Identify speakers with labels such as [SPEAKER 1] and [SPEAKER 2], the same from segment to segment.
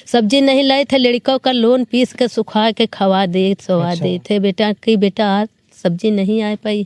[SPEAKER 1] सब्जी नहीं लाए थे, लड़कों का लोन पीस के सुखा के खवा दे सवा दे थे बेटा कि बेटा आज सब्जी नहीं आ पाई,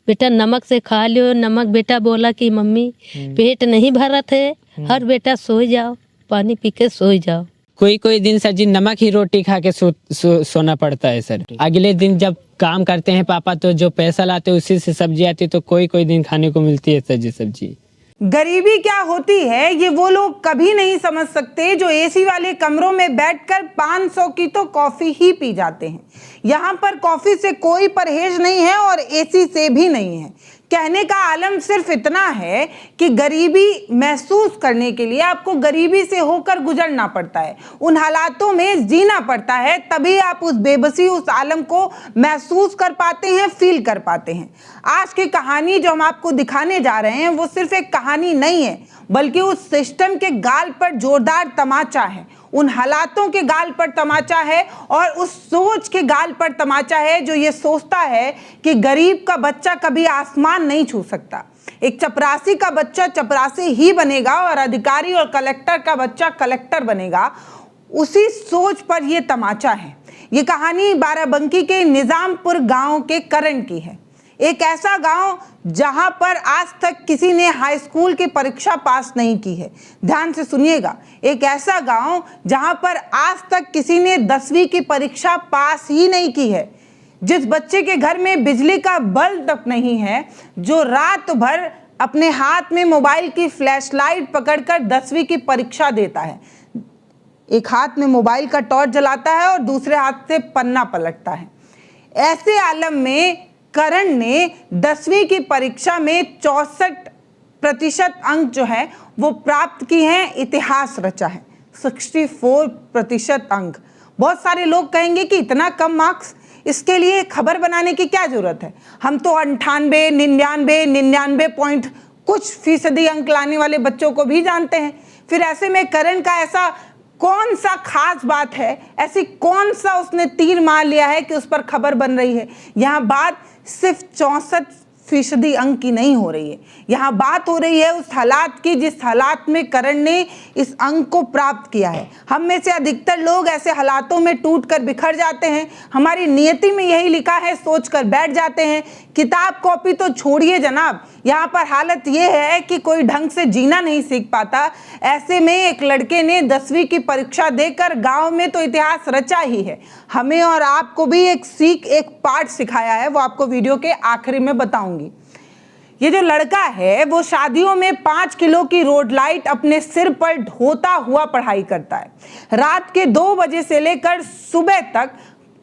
[SPEAKER 1] बेटा नमक से खा लियो। नमक बेटा बोला कि मम्मी पेट नहीं भरा थे, हर बेटा सो जाओ, पानी पी के सो जाओ।
[SPEAKER 2] कोई कोई दिन सर जी नमक ही रोटी खा के सोना पड़ता है सर। अगले दिन जब काम करते हैं पापा तो जो पैसा लाते उसी से सब्जी आती है, तो कोई कोई दिन खाने को मिलती है सर जी सब्जी।
[SPEAKER 3] गरीबी क्या होती है ये वो लोग कभी नहीं समझ सकते जो एसी वाले कमरों में बैठकर 500 की तो कॉफी ही पी जाते हैं। यहाँ पर कॉफी से कोई परहेज नहीं है और एसी से भी नहीं है। कहने का आलम सिर्फ इतना है कि गरीबी महसूस करने के लिए आपको गरीबी से होकर गुजरना पड़ता है, उन हालातों में जीना पड़ता है, तभी आप उस बेबसी उस आलम को महसूस कर पाते हैं, फील कर पाते हैं। आज की कहानी जो हम आपको दिखाने जा रहे हैं वो सिर्फ एक कहानी नहीं है, बल्कि उस सिस्टम के गाल पर जोरदार तमाचा है, उन हालातों के गाल पर तमाचा है और उस सोच के गाल पर तमाचा है जो ये सोचता है कि गरीब का बच्चा कभी आसमान नहीं छू सकता, एक चपरासी का बच्चा चपरासी ही बनेगा और अधिकारी और कलेक्टर का बच्चा कलेक्टर बनेगा। उसी सोच पर यह तमाचा है। ये कहानी बाराबंकी के निजामपुर गांव के करण की है। एक ऐसा गांव जहां पर आज तक किसी ने हाई स्कूल की परीक्षा पास नहीं की है। ध्यान से सुनिएगा, एक ऐसा गांव जहां पर आज तक किसी ने 10वीं की परीक्षा पास ही नहीं की है। जिस बच्चे के घर में बिजली का बल्ब तक नहीं है, जो रात भर अपने हाथ में मोबाइल की फ्लैशलाइट पकड़कर 10वीं की परीक्षा देता है। एक हाथ में मोबाइल का टॉर्च जलाता है और दूसरे हाथ से पन्ना पलटता है। ऐसे आलम में करण ने 10वीं की परीक्षा में 64% अंक जो है वो प्राप्त की हैं, इतिहास रचा है। 64% अंक। बहुत सारे लोग कहेंगे कि इतना कम मार्क्स, इसके लिए खबर बनाने की क्या जरूरत है, हम तो 98, 99 पॉइंट कुछ फीसदी अंक लाने वाले बच्चों को भी जानते हैं। फिर ऐसे में करण का ऐसा कौन सा खास बात है, ऐसी कौन सा उसने तीर मार लिया है कि उस पर खबर बन रही है। यहाँ बात सिर्फ 64% अंक की नहीं हो रही है, यहाँ बात हो रही है उस हालात की जिस हालात में करण ने इस अंक को प्राप्त किया है। हम में से अधिकतर लोग ऐसे हालातों में टूटकर बिखर जाते हैं। हमारी नियति में यही लिखा है, सोचकर बैठ जाते हैं। किताब कॉपी तो छोड़िए जनाब, यहाँ पर हालत ये है कि कोई ढंग से जीना नहीं सीख पाता। ऐसे में एक लड़के ने 10वीं की परीक्षा देकर गांव में तो इतिहास रचा ही है, हमें और आपको भी एक सीख, एक पाठ सिखाया है, वो आपको वीडियो के आखिरी में बताऊंगी। ये जो लड़का है वो शादियों में 5 किलो की रोड लाइट अपने सिर पर ढोता हुआ पढ़ाई करता है। रात के 2 बजे से लेकर सुबह तक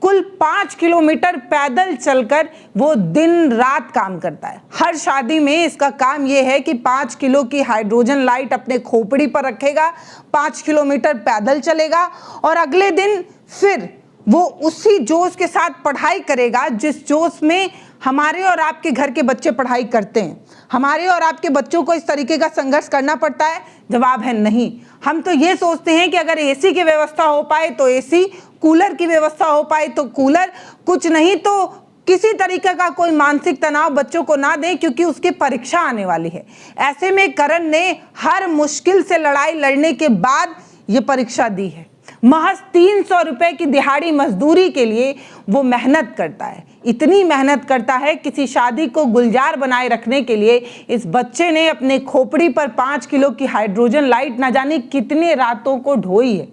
[SPEAKER 3] कुल 5 किलोमीटर पैदल चलकर वो दिन रात काम करता है। हर शादी में इसका काम ये है कि 5 किलो की हाइड्रोजन लाइट अपने खोपड़ी पर रखेगा, 5 किलोमीटर पैदल चलेगा और अगले दिन फिर वो उसी जोश के साथ पढ़ाई करेगा जिस जोश में हमारे और आपके घर के बच्चे पढ़ाई करते हैं। हमारे और आपके बच्चों को इस तरीके का संघर्ष करना पड़ता है? जवाब है नहीं। हम तो ये सोचते हैं कि अगर एसी की व्यवस्था हो पाए तो एसी, कूलर की व्यवस्था हो पाए तो कूलर, कुछ नहीं तो किसी तरीके का कोई मानसिक तनाव बच्चों को ना दें क्योंकि उसकी परीक्षा आने वाली है। ऐसे में करण ने हर मुश्किल से लड़ाई लड़ने के बाद ये परीक्षा दी है। महज 300 रुपए की दिहाड़ी मजदूरी के लिए वो मेहनत करता है। इतनी मेहनत करता है, किसी शादी को गुलजार बनाए रखने के लिए इस बच्चे ने अपने खोपड़ी पर 5 किलो की हाइड्रोजन लाइट ना जाने कितने रातों को ढोई है।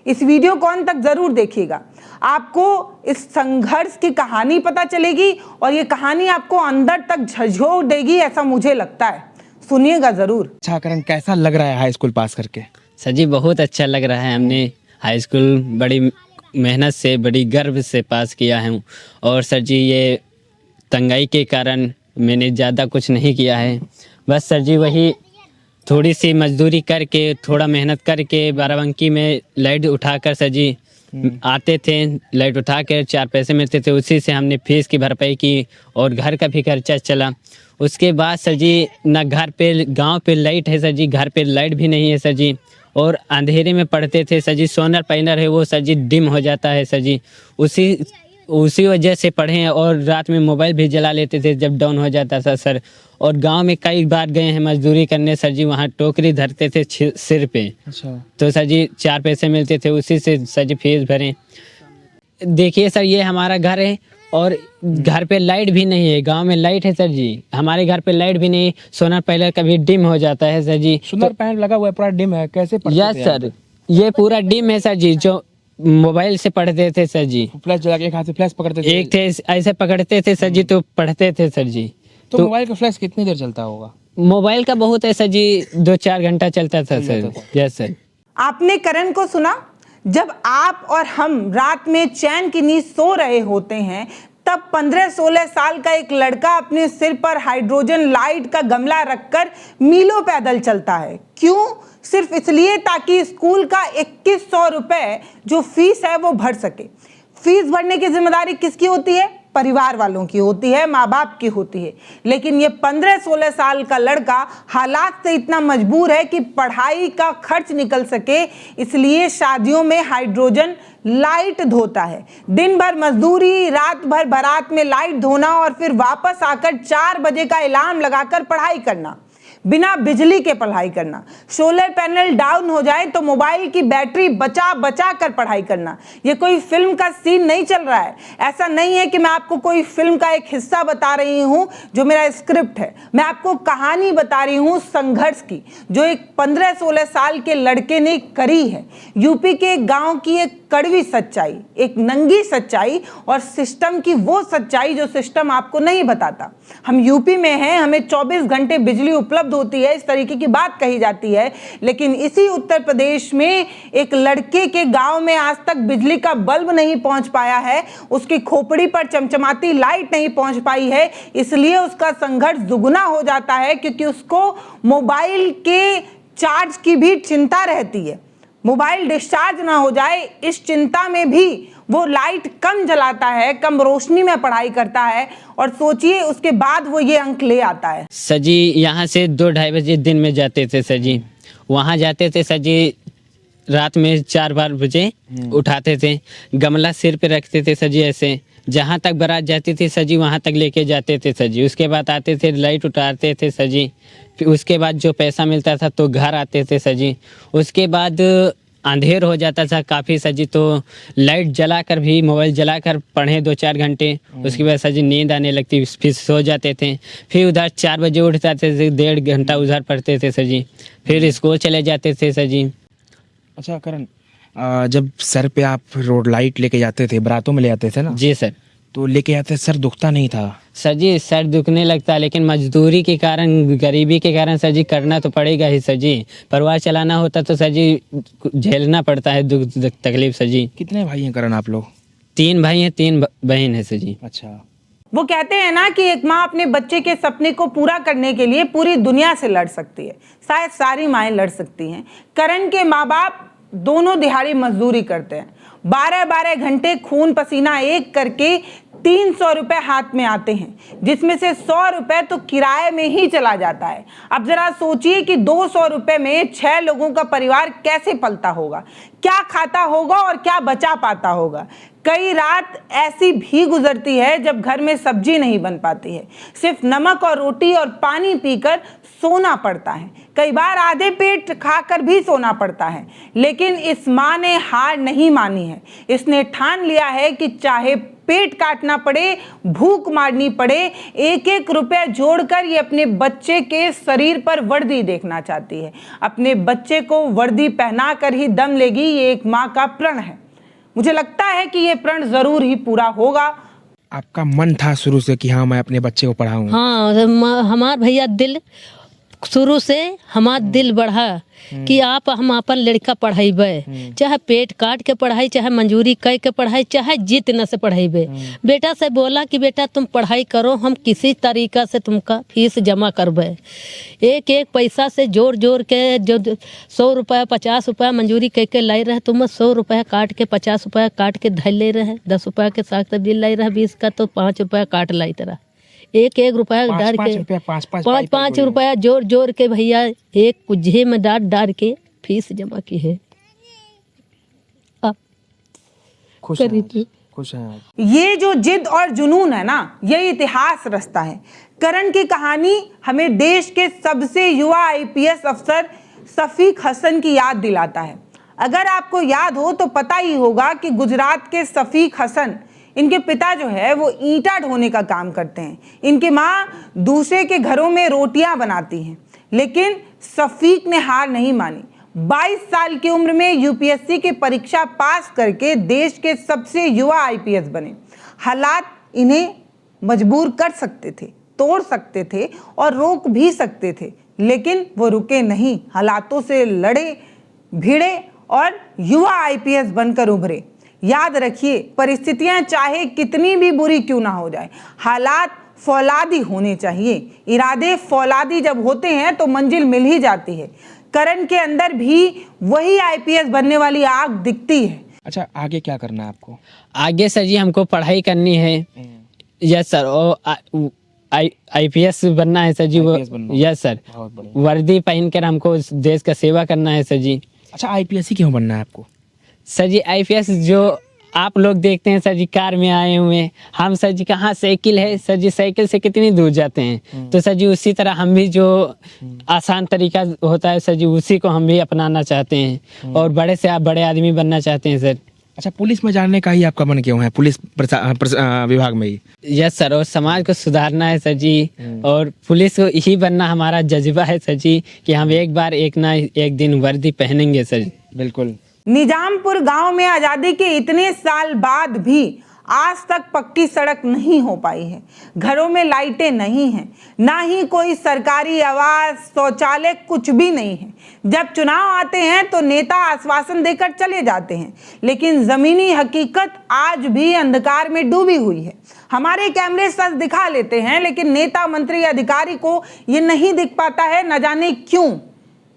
[SPEAKER 3] इस वीडियो को अंत तक जरूर देखिएगा, आपको इस संघर्ष की कहानी पता चलेगी और ये कहानी आपको अंदर तक झकझोर देगी, ऐसा मुझे लगता है। सुनिएगा जरूर।
[SPEAKER 4] अच्छा करण, कैसा लग रहा है हाई स्कूल पास करके?
[SPEAKER 2] सर जी बहुत अच्छा लग रहा है। हमने हाई स्कूल बड़ी मेहनत से, बड़ी गर्व से पास किया है। और सर जी ये तंगाई के कारण मैंने ज़्यादा कुछ नहीं किया है। बस सर जी वही थोड़ी सी मजदूरी करके, थोड़ा मेहनत करके बाराबंकी में लाइट उठाकर सर जी आते थे, लाइट उठा कर 4 पैसे मिलते थे, उसी से हमने फीस की भरपाई की और घर का भी खर्चा चला। उसके बाद सर जी ना घर पे, गांव पे लाइट है सर जी, घर पे लाइट भी नहीं है सर जी। और अंधेरे में पढ़ते थे सर जी, सोलर पैनल है वो सर जी डिम हो जाता है सर जी। उसी उसी वजह से पढ़े हैं। और रात में मोबाइल भी जला लेते थे जब डाउन हो जाता था सर। और गांव में कई बार गए हैं मजदूरी करने सर जी, वहाँ टोकरी धरते थे सिर पे।
[SPEAKER 4] अच्छा।
[SPEAKER 2] तो सर जी 4 पैसे मिलते थे, उसी से सर जी फीस भरें। देखिए सर, ये हमारा घर है और घर पे लाइट भी नहीं है। गांव में लाइट है सर जी, हमारे घर पे लाइट भी नहीं। सोलर पैनल कभी डिम हो जाता है सर जी।
[SPEAKER 4] सोलर पैनल लगा हुआ है, पूरा डिम है, कैसे पढ़ते
[SPEAKER 2] यस
[SPEAKER 4] थे
[SPEAKER 2] सर, ये पूरा डिम है सर जी। जो मोबाइल से पढ़ते थे सर जी,
[SPEAKER 4] फ्लैश जला के एक हाथ से फ्लैश पकड़ते थे?
[SPEAKER 2] एक थे ऐसे पकड़ते थे सर जी, तो पढ़ते थे सर जी।
[SPEAKER 4] तो मोबाइल का फ्लैश कितनी देर चलता होगा?
[SPEAKER 2] मोबाइल का बहुत है सर जी, 2-4 घंटा चलता था सर। Yes sir.
[SPEAKER 3] आपने करण को सुना? जब आप और हम रात में चैन की नींद सो रहे होते हैं, तब 15-16 साल का एक लड़का अपने सिर पर हाइड्रोजन लाइट का गमला रखकर मीलों पैदल चलता है। क्यों? सिर्फ इसलिए ताकि स्कूल का 2100 रुपए जो फीस है वो भर सके। फीस भरने की जिम्मेदारी किसकी होती है? परिवार वालों की होती है, माँ बाप की होती है। लेकिन ये 15-16 साल का लड़का हालात से इतना मजबूर है कि पढ़ाई का खर्च निकल सके, इसलिए शादियों में हाइड्रोजन लाइट धोता है। दिन भर मजदूरी, रात भर बारात में लाइट धोना और फिर वापस आकर 4 बजे का अलार्म लगाकर पढ़ाई करना, बिना बिजली के पढ़ाई करना। सोलर पैनल डाउन हो जाए तो मोबाइल की बैटरी बचा बचा कर पढ़ाई करना। ये कोई फिल्म का सीन नहीं चल रहा है। ऐसा नहीं है कि मैं आपको कोई फिल्म का एक हिस्सा बता रही हूँ जो मेरा स्क्रिप्ट है। मैं आपको कहानी बता रही हूँ संघर्ष की, जो एक 15-16 साल के लड़के ने करी है। यूपी के गाँव की एक कड़वी सच्चाई, एक नंगी सच्चाई और सिस्टम की वो सच्चाई जो सिस्टम आपको नहीं बताता। हम यूपी में हैं, हमें 24 घंटे बिजली उपलब्ध होती है, इस तरीके की बात कही जाती है। लेकिन इसी उत्तर प्रदेश में एक लड़के के गांव में आज तक बिजली का बल्ब नहीं पहुंच पाया है, उसकी खोपड़ी पर चमचमाती लाइट नहीं पहुंच पाई है। इसलिए उसका संघर्ष दुगुना हो जाता है, क्योंकि उसको मोबाइल के चार्ज की भी चिंता रहती है। मोबाइल डिस्चार्ज ना हो जाए, इस चिंता में भी वो लाइट कम जलाता है, कम रोशनी में पढ़ाई करता है। और सोचिए उसके बाद वो ये अंक ले आता है।
[SPEAKER 2] सर जी यहाँ से 2-2:30 बजे दिन में जाते थे सर जी, वहाँ जाते थे सर जी, रात में 4-4 बजे उठाते थे, गमला सिर पे रखते थे सर जी। ऐसे जहाँ तक बारात जाती थी सर जी वहाँ तक लेके जाते थे सर जी। उसके बाद आते थे, लाइट उतारते थे सर जी। फिर उसके बाद जो पैसा मिलता था तो घर आते थे सर जी। उसके बाद अंधेर हो जाता था काफ़ी सर जी, तो लाइट जलाकर भी, मोबाइल जलाकर पढ़े 2-4 घंटे। उसके बाद सर जी नींद आने लगती, फिर सो जाते थे। फिर उधर 4 बजे उठ जाते थे, 1.5 घंटा उधर पढ़ते थे सर जी। फिर स्कूल चले जाते थे सर जी।
[SPEAKER 4] अच्छा करण, जब सर पे आप रोड लाइट लेके जाते थे, बारातों में ले जाते थे ना?
[SPEAKER 2] जी सर।
[SPEAKER 4] तो लेके जाते सर दुखता नहीं था?
[SPEAKER 2] सर जी सर दुखने लगता, लेकिन मजदूरी के कारण, गरीबी के कारण सर जी करना तो पड़ेगा ही सर जी। परिवार चलाना होता तो सर जी झेलना पड़ता है दुख तकलीफ सर जी।
[SPEAKER 4] कितने भाई हैं करण आप लोग?
[SPEAKER 2] 3 भाई हैं, 3 बहन है सर जी।
[SPEAKER 4] अच्छा।
[SPEAKER 3] वो कहते हैं ना कि एक माँ अपने बच्चे के सपने को पूरा करने के लिए पूरी दुनिया से लड़ सकती है। शायद सारी माएँ लड़ सकती हैं। करण के माँ बाप दोनों दिहाड़ी मजदूरी करते हैं, 12-12 घंटे खून पसीना एक करके 300 रुपए हाथ में आते हैं, जिसमें से 100 रुपए तो किराए में ही चला जाता है। अब जरा सोचिए कि 200 रुपए में 6 लोगों का परिवार कैसे पलता होगा, क्या खाता होगा और क्या बचा पाता होगा। कई रात ऐसी भी गुजरती है जब घर में सब्जी नहीं बन पाती है, सिर्फ नमक और रोटी और पानी पीकर सोना पड़ता है। कई बार आधे पेट खाकर भी सोना पड़ता है। लेकिन इस माँ ने हार नहीं मानी है। इसने ठान लिया है कि चाहे पेट काटना पड़े, भूख मारनी पड़े, 1-1 रुपया जोड़कर ये अपने बच्चे के शरीर पर वर्दी देखना चाहती है। अपने बच्चे को वर्दी पहना कर ही दम लेगी, ये एक माँ का प्रण है। मुझे लगता है कि ये प्रण जरूर ही पूरा होगा।
[SPEAKER 4] आपका मन था शुरू से कि हाँ मैं अपने बच्चे को पढ़ाऊँ?
[SPEAKER 1] हाँ, हमार भैया दिल शुरू से हमार दिल बढ़ा कि आप हम अपन लड़का पढ़ाइबे, चाहे पेट काट के पढ़ाई, चाहे मंजूरी कह के पढ़ाई, चाहे जित न से पढ़ाइबे। बेटा से बोला कि बेटा तुम पढ़ाई करो, हम किसी तरीका से तुमका फीस जमा करबे। एक पैसा से जोड़ जोड़ के जो 100 रुपया 50 रुपया मंजूरी कह के लाई रहे, तुम 100 रुपया काट के 50 रुपया काट के धर ले रहे, 10 रुपया के साग सब्जी लाई रहा, 20 का तो 5 रुपया काट लाई तरह, 1-1 रुपया डाल के 5-5 रुपया जोड़ जोड़ के भैया एक कुज्जे में डाल के फीस जमा की है। अब
[SPEAKER 4] खुश
[SPEAKER 1] करी थी
[SPEAKER 4] खुश हैं आप?
[SPEAKER 3] ये जो जिद और जुनून है ना, यही इतिहास रचता है। करण की कहानी हमें देश के सबसे युवा आईपीएस अफसर शफीक हसन की याद दिलाता है। अगर आपको याद हो तो पता ही होगा कि गुजरात के शफीक हसन, इनके पिता जो है वो ईंटा ढोने का काम करते हैं। इनकी माँ दूसरे के घरों में रोटियां बनाती हैं, लेकिन शफीक ने हार नहीं मानी। 22 साल की उम्र में यूपीएससी की परीक्षा पास करके देश के सबसे युवा आईपीएस बने। हालात इन्हें मजबूर कर सकते थे, तोड़ सकते थे और रोक भी सकते थे, लेकिन वो रुके नहीं। हालातों से लड़े, भिड़े और युवा आईपीएस बनकर उभरे। याद रखिए, परिस्थितियां चाहे कितनी भी बुरी क्यों ना हो जाए, हालात फौलादी होने चाहिए। इरादे फौलादी जब होते हैं तो मंजिल मिल ही जाती है। करण के अंदर भी वही आईपीएस बनने वाली आग दिखती है।
[SPEAKER 4] अच्छा, आगे क्या करना है आपको?
[SPEAKER 2] आगे सर जी हमको पढ़ाई करनी है। यस सर, और आईपीएस बनना है सर जी। वो
[SPEAKER 4] IPS बनना।
[SPEAKER 2] यस सर,
[SPEAKER 4] बहुत बढ़िया।
[SPEAKER 2] वर्दी पहनकर हमको इस देश का सेवा करना है सर जी।
[SPEAKER 4] अच्छा, आईपीएस क्यों बनना है आपको?
[SPEAKER 2] सर जी आईपीएस जो आप लोग देखते हैं सर जी, कार में आए हुए हैं हम सर जी, कहाँ साइकिल है सर जी, साइकिल से कितनी दूर जाते हैं। तो सर जी उसी तरह हम भी जो आसान तरीका होता है सर जी, उसी को हम भी अपनाना चाहते हैं और बड़े से आप बड़े आदमी बनना चाहते हैं सर।
[SPEAKER 4] अच्छा, पुलिस में जाने का ही आपका मन क्यों है? पुलिस विभाग में ही?
[SPEAKER 2] यस सर, और समाज को सुधारना है सर जी, और पुलिस को ही बनना हमारा जज्बा है सर जी कि हम एक बार एक ना एक दिन वर्दी पहनेंगे सर जी।
[SPEAKER 4] बिल्कुल।
[SPEAKER 3] निजामपुर गांव में आजादी के इतने साल बाद भी आज तक पक्की सड़क नहीं हो पाई है। घरों में लाइटें नहीं हैं, ना ही कोई सरकारी आवास, शौचालय, कुछ भी नहीं है। जब चुनाव आते हैं तो नेता आश्वासन देकर चले जाते हैं, लेकिन जमीनी हकीकत आज भी अंधकार में डूबी हुई है। हमारे कैमरे सच दिखा लेते हैं, लेकिन नेता, मंत्री, अधिकारी को ये नहीं दिख पाता है, न जाने क्यों।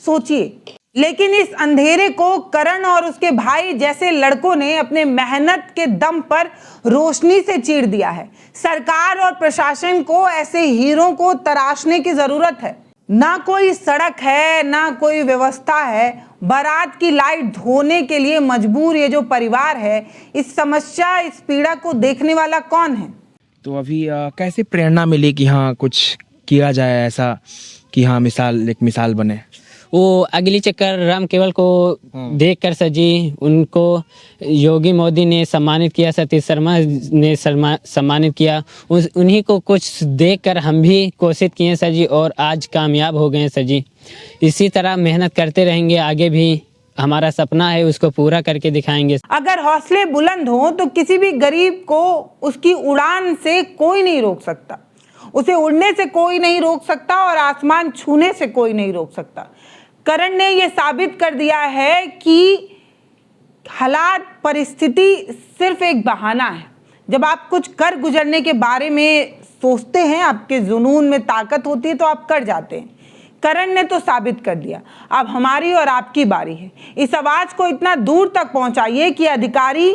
[SPEAKER 3] सोचिए, लेकिन इस अंधेरे को करण और उसके भाई जैसे लड़कों ने अपने मेहनत के दम पर रोशनी से चीर दिया है। सरकार और प्रशासन को ऐसे हीरों को तराशने की जरूरत है। ना कोई सड़क है, ना कोई व्यवस्था है। बारात की लाइट धोने के लिए मजबूर ये जो परिवार है, इस समस्या, इस पीड़ा को देखने वाला कौन है?
[SPEAKER 4] तो अभी कैसे प्रेरणा मिली कि हाँ कुछ किया जाए ऐसा कि हाँ एक मिसाल बने?
[SPEAKER 2] वो अगली चक्कर राम केवल को देखकर सर जी, उनको योगी मोदी ने सम्मानित किया, सतीश शर्मा ने सम्मानित किया। उन्हीं को कुछ देखकर हम भी कोशिश किए सर जी, और आज कामयाब हो गए सर जी। इसी तरह मेहनत करते रहेंगे, आगे भी हमारा सपना है, उसको पूरा करके दिखाएंगे।
[SPEAKER 3] अगर हौसले बुलंद हो तो किसी भी गरीब को उसकी उड़ान से कोई नहीं रोक सकता, उसे उड़ने से कोई नहीं रोक सकता और आसमान छूने से कोई नहीं रोक सकता। करण ने यह साबित कर दिया है कि हालात, परिस्थिति सिर्फ एक बहाना है। जब आप कुछ कर गुजरने के बारे में सोचते हैं, आपके जुनून में ताकत होती है, तो आप कर जाते हैं। करण ने तो साबित कर दिया। अब हमारी और आपकी बारी है। इस आवाज को इतना दूर तक पहुंचाइए कि अधिकारी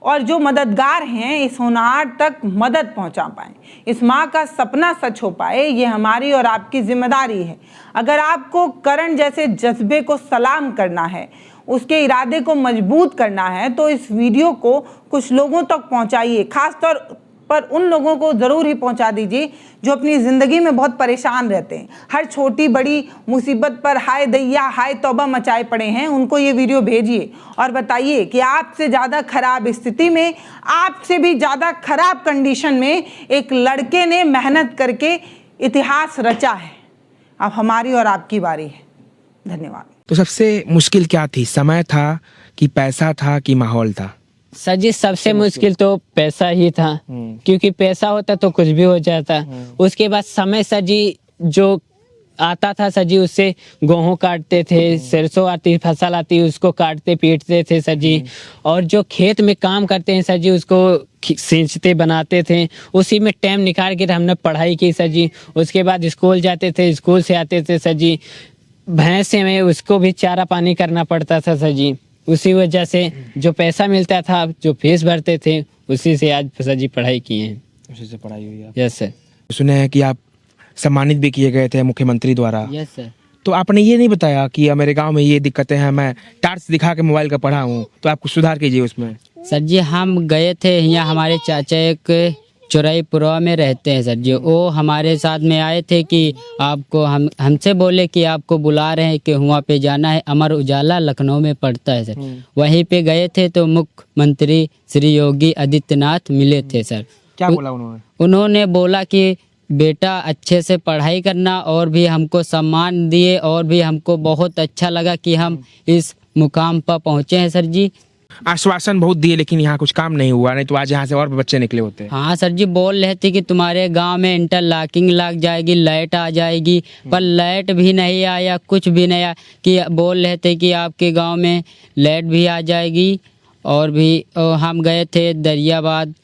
[SPEAKER 3] और जो मददगार हैं इस होनहार तक मदद पहुंचा पाएं, इस माँ का सपना सच हो पाए। ये हमारी और आपकी जिम्मेदारी है। अगर आपको करण जैसे जज्बे को सलाम करना है, उसके इरादे को मजबूत करना है, तो इस वीडियो को कुछ लोगों तक पहुंचाइए। खास तौर पर उन लोगों को ज़रूर ही पहुंचा दीजिए जो अपनी ज़िंदगी में बहुत परेशान रहते हैं, हर छोटी बड़ी मुसीबत पर हाय दैया हाय तौबा मचाए पड़े हैं। उनको ये वीडियो भेजिए और बताइए कि आपसे ज़्यादा खराब स्थिति में, आपसे भी ज़्यादा खराब कंडीशन में एक लड़के ने मेहनत करके इतिहास रचा है। अब हमारी और आपकी बारी है। धन्यवाद।
[SPEAKER 4] तो सबसे मुश्किल क्या थी? समय था कि पैसा था कि माहौल था?
[SPEAKER 2] सर जी सबसे मुश्किल तो पैसा ही था, क्योंकि पैसा होता तो कुछ भी हो जाता। उसके बाद समय सर जी जो आता था सर जी, उससे गेहूँ काटते थे, सरसों आती, फसल आती, उसको काटते पीटते थे सर जी। और जो खेत में काम करते हैं सर जी, उसको सींचते बनाते थे। उसी में टाइम निकाल के हमने पढ़ाई की सर जी। उसके बाद स्कूल जाते थे, स्कूल से आते थे सर जी, भैंसे में उसको भी चारा पानी करना पड़ता था सर जी। उसी वजह से जो पैसा मिलता था, जो फीस भरते थे, उसी से आज सर जी पढ़ाई किए हैं।
[SPEAKER 4] उसी से पढ़ाई हुई है?
[SPEAKER 2] Yes sir.
[SPEAKER 4] सुने हैं कि आप सम्मानित भी किए गए थे मुख्यमंत्री द्वारा।
[SPEAKER 2] Yes sir.
[SPEAKER 4] तो आपने ये नहीं बताया कि मेरे गांव में ये दिक्कतें हैं, मैं टार्च दिखा के मोबाइल का पढ़ा हूँ, तो आप कुछ सुधार कीजिए उसमें।
[SPEAKER 2] सर जी हम गए थे, यहाँ हमारे चाचा एक चौराईपुरा में रहते हैं सर जी, वो हमारे साथ में आए थे कि आपको हमसे बोले कि आपको बुला रहे हैं कि वहाँ पे जाना है। अमर उजाला लखनऊ में पड़ता है सर, वहीं पे गए थे तो मुख्यमंत्री श्री योगी आदित्यनाथ मिले थे सर।
[SPEAKER 4] क्या बोला उन्होंने?
[SPEAKER 2] उन्होंने बोला कि बेटा अच्छे से पढ़ाई करना, और भी हमको सम्मान दिए, और भी हमको बहुत अच्छा लगा कि हम इस मुकाम पर पहुँचे हैं सर जी।
[SPEAKER 4] आश्वासन बहुत दिए लेकिन यहाँ कुछ काम नहीं हुआ, नहीं तो आज यहाँ से और भी बच्चे निकले होते।
[SPEAKER 2] हाँ सर जी, बोल रहे थे कि तुम्हारे गांव में इंटरलॉकिंग लग जाएगी, लाइट आ जाएगी, पर लाइट भी नहीं आया, कुछ भी नहीं आया। कि बोल रहे थे कि आपके गांव में लाइट भी आ जाएगी। और भी हम गए थे दरियाबाद